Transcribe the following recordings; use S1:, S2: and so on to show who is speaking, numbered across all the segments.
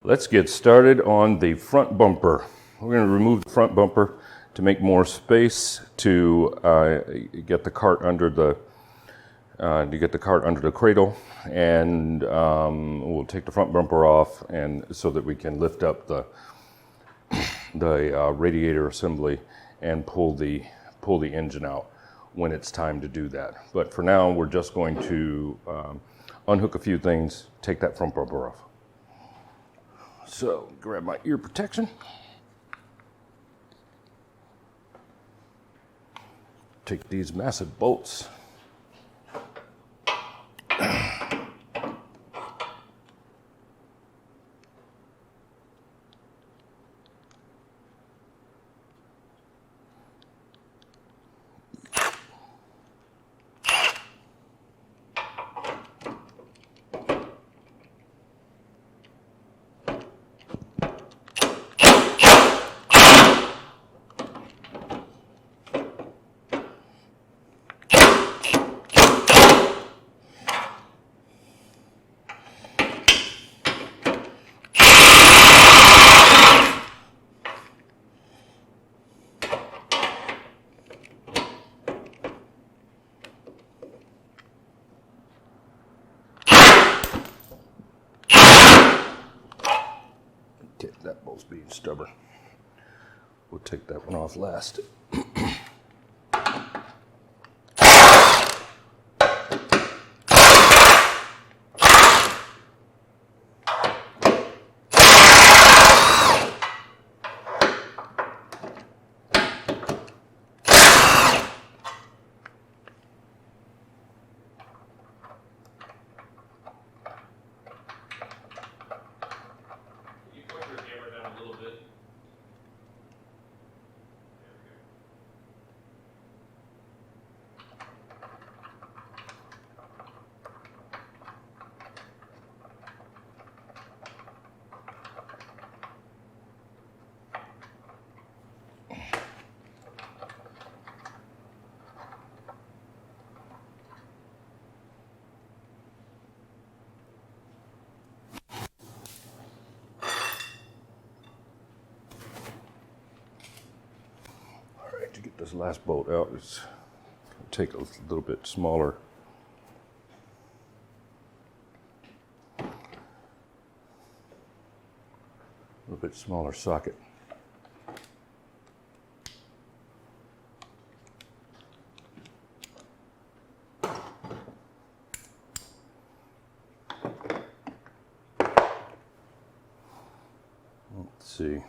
S1: Let's get started on the front bumper. We're going to remove the front bumper to make more space to get the cart under the cradle, and we'll take the front bumper off, and so that we can lift up the radiator assembly and pull the engine out when it's time to do that. But for now, we're just going to unhook a few things, take that front bumper off. So grab my ear protection. Take these massive bolts. Okay, that bolt's being stubborn. We'll take that one off last. To get this last bolt out, it's going to take a little bit smaller. Socket. Let's see.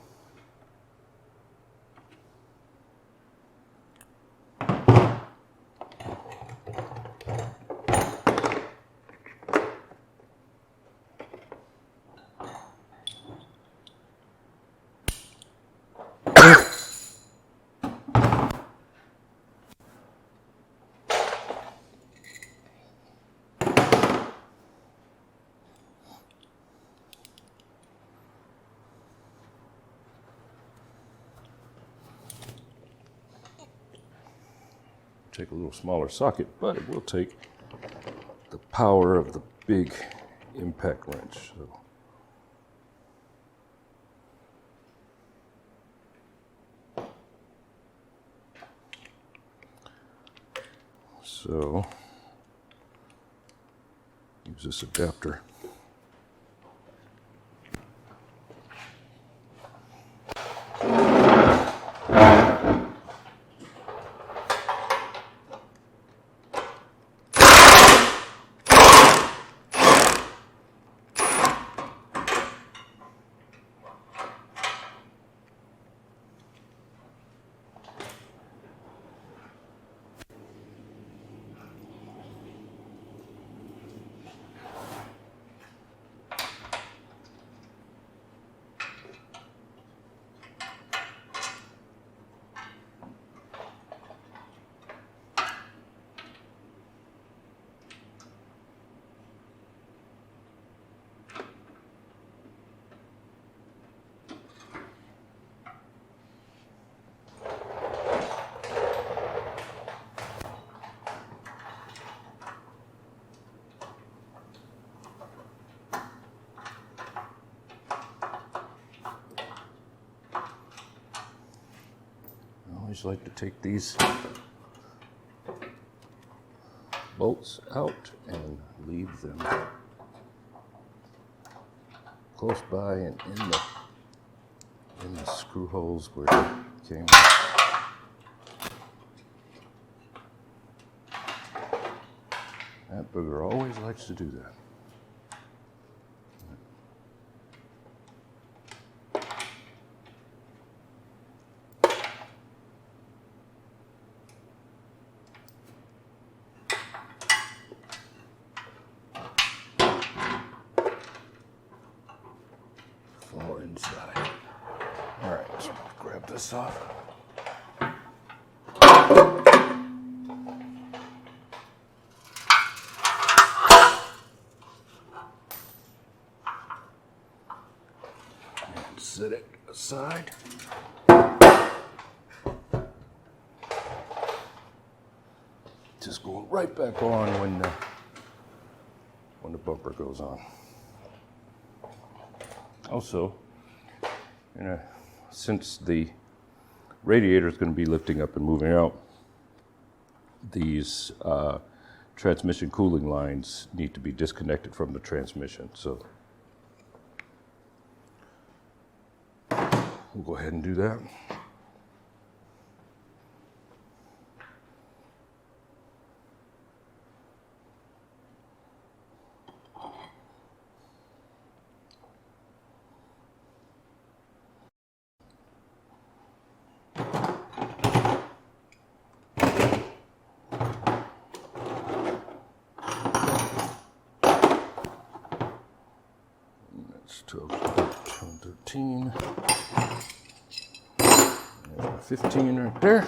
S1: Take a little smaller socket, but it will take the power of the big impact wrench. So use this adapter. always like to take these bolts out and leave them close by and in the screw holes where they came. That booger always likes to do that. Far inside. All right, let's grab this off. Set it aside. Just going right back on when the bumper goes on. Also, since the radiator is going to be lifting up and moving out, these transmission cooling lines need to be disconnected from the transmission. So we'll go ahead and do that. That's 12, 13. There's my 15 right there.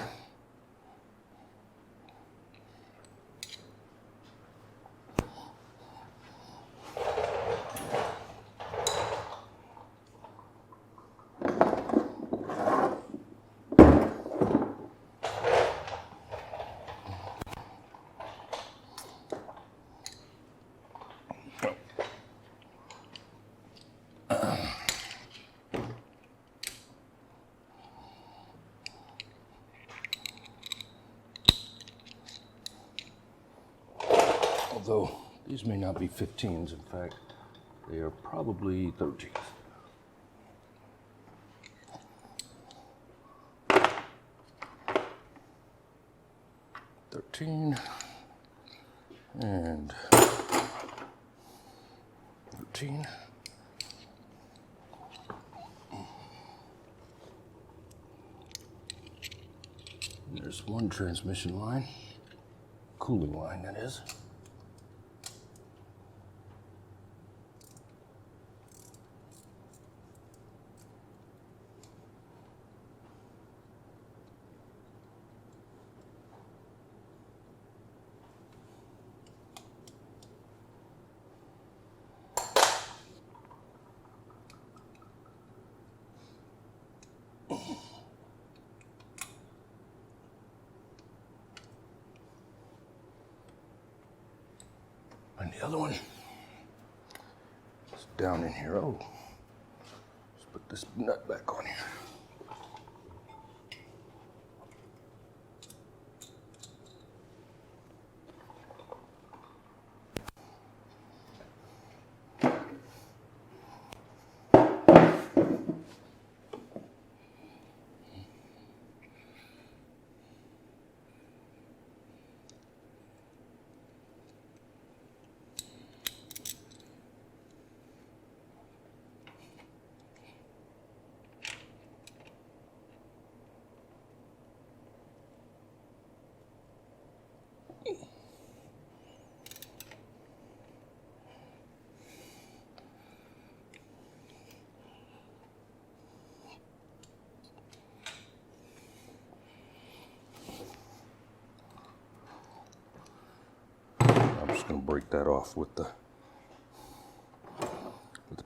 S1: Although these may not be 15s, in fact, they are probably 13s. And 13. And there's one transmission line, cooling line that is. And the other one is down in here. Oh, let's put this nut back on here. I'm just going to break that off with the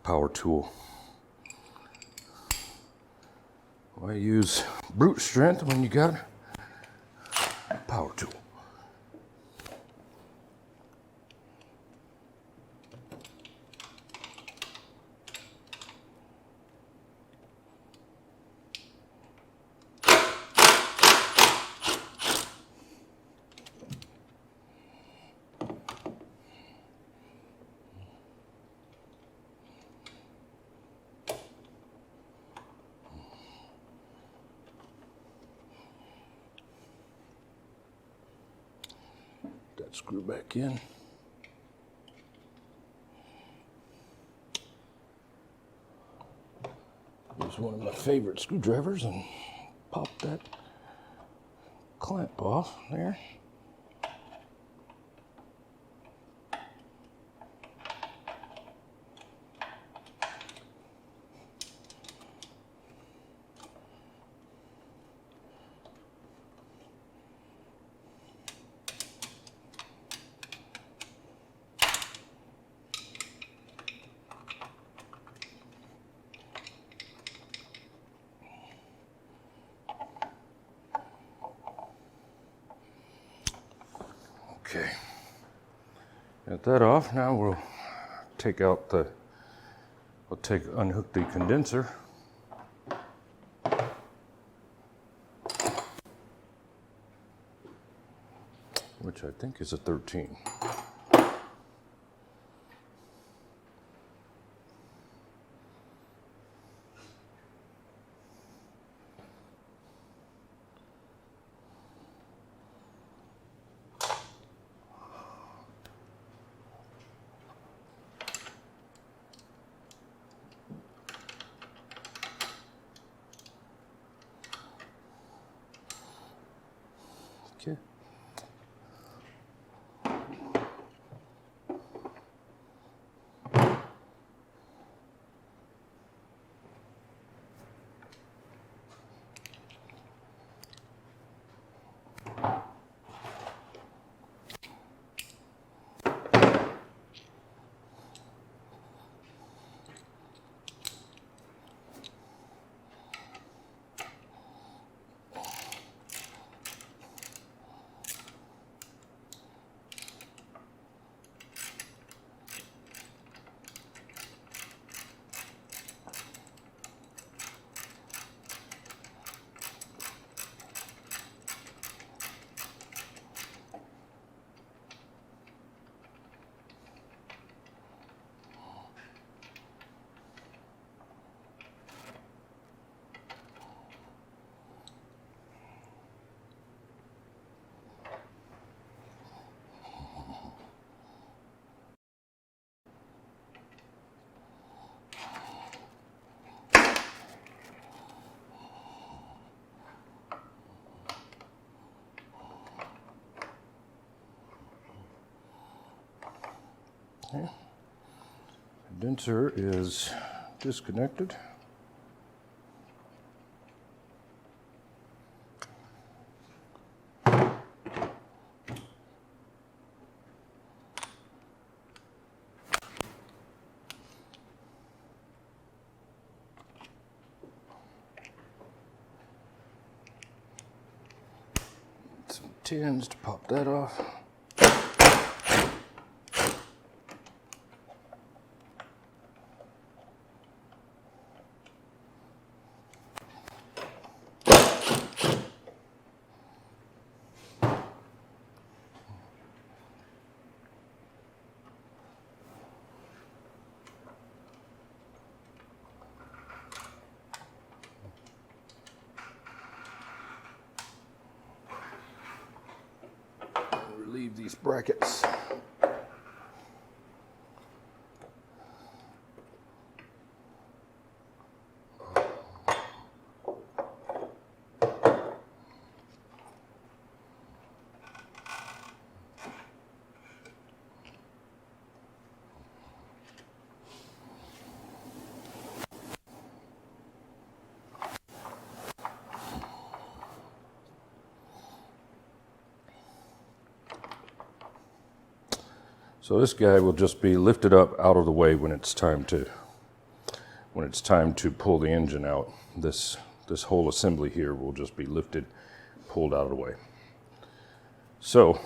S1: power tool. Why use brute strength when you got a power tool? screw back in. Use one of my favorite screwdrivers and pop that clamp off there. Okay, got that off. Now we'll take out the, unhook the condenser. Which I think is a 13. Okay. Okay. Condenser is disconnected. Some tins to pop that off. Relieve these brackets. So this guy will just be lifted up out of the way when it's time to pull the engine out. This whole assembly here will just be lifted, pulled out of the way. So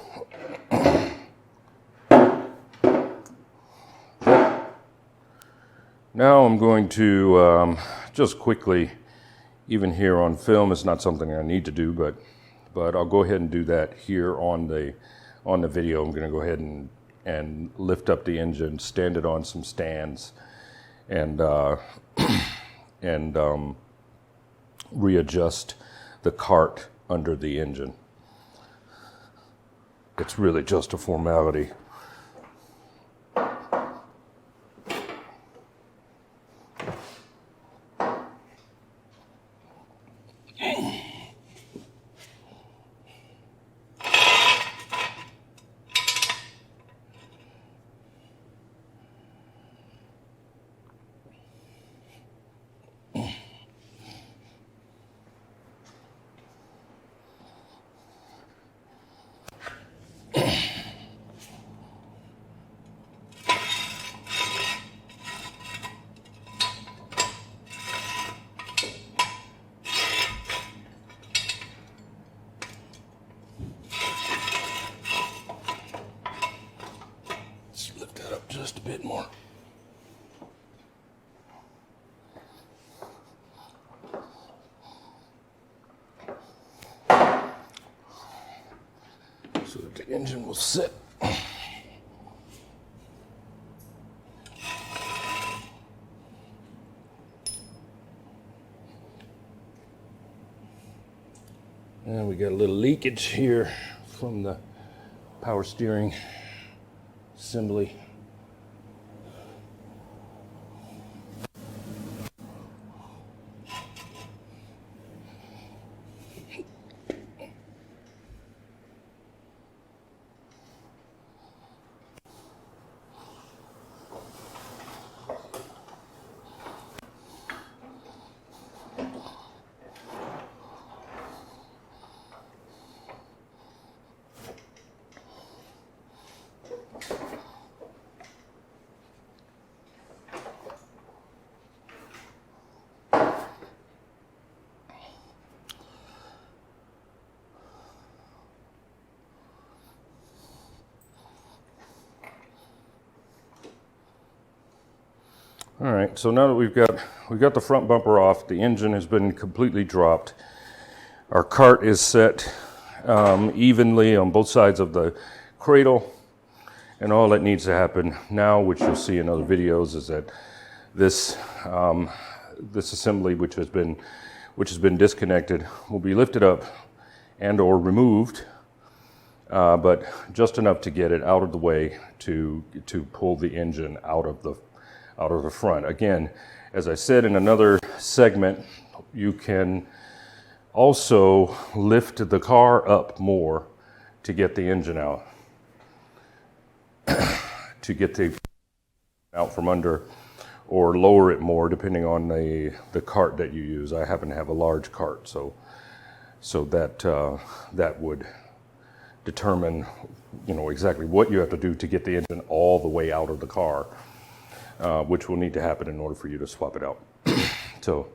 S1: now I'm going to just quickly, even here on film, it's not something I need to do, but I'll go ahead and do that here on the video. I'm going to go ahead and lift up the engine, stand it on some stands, and readjust the cart under the engine. it's really just a formality. Lift that up just a bit more. So that the engine will sit. And we got a little leakage here from the power steering assembly. All right, so now that we've got the front bumper off, the engine has been completely dropped. Our cart is set evenly on both sides of the cradle, and all that needs to happen now, which you'll see in other videos, is that this this assembly, which has been disconnected, will be lifted up and or removed, but just enough to get it out of the way to pull the engine out of the front. Again, as I said in another segment, you can also lift the car up more to get the engine out, to get the out from under, or lower it more depending on the cart that you use. I happen to have a large cart, so that would determine, you know, exactly what you have to do to get the engine all the way out of the car. Which will need to happen in order for you to swap it out. So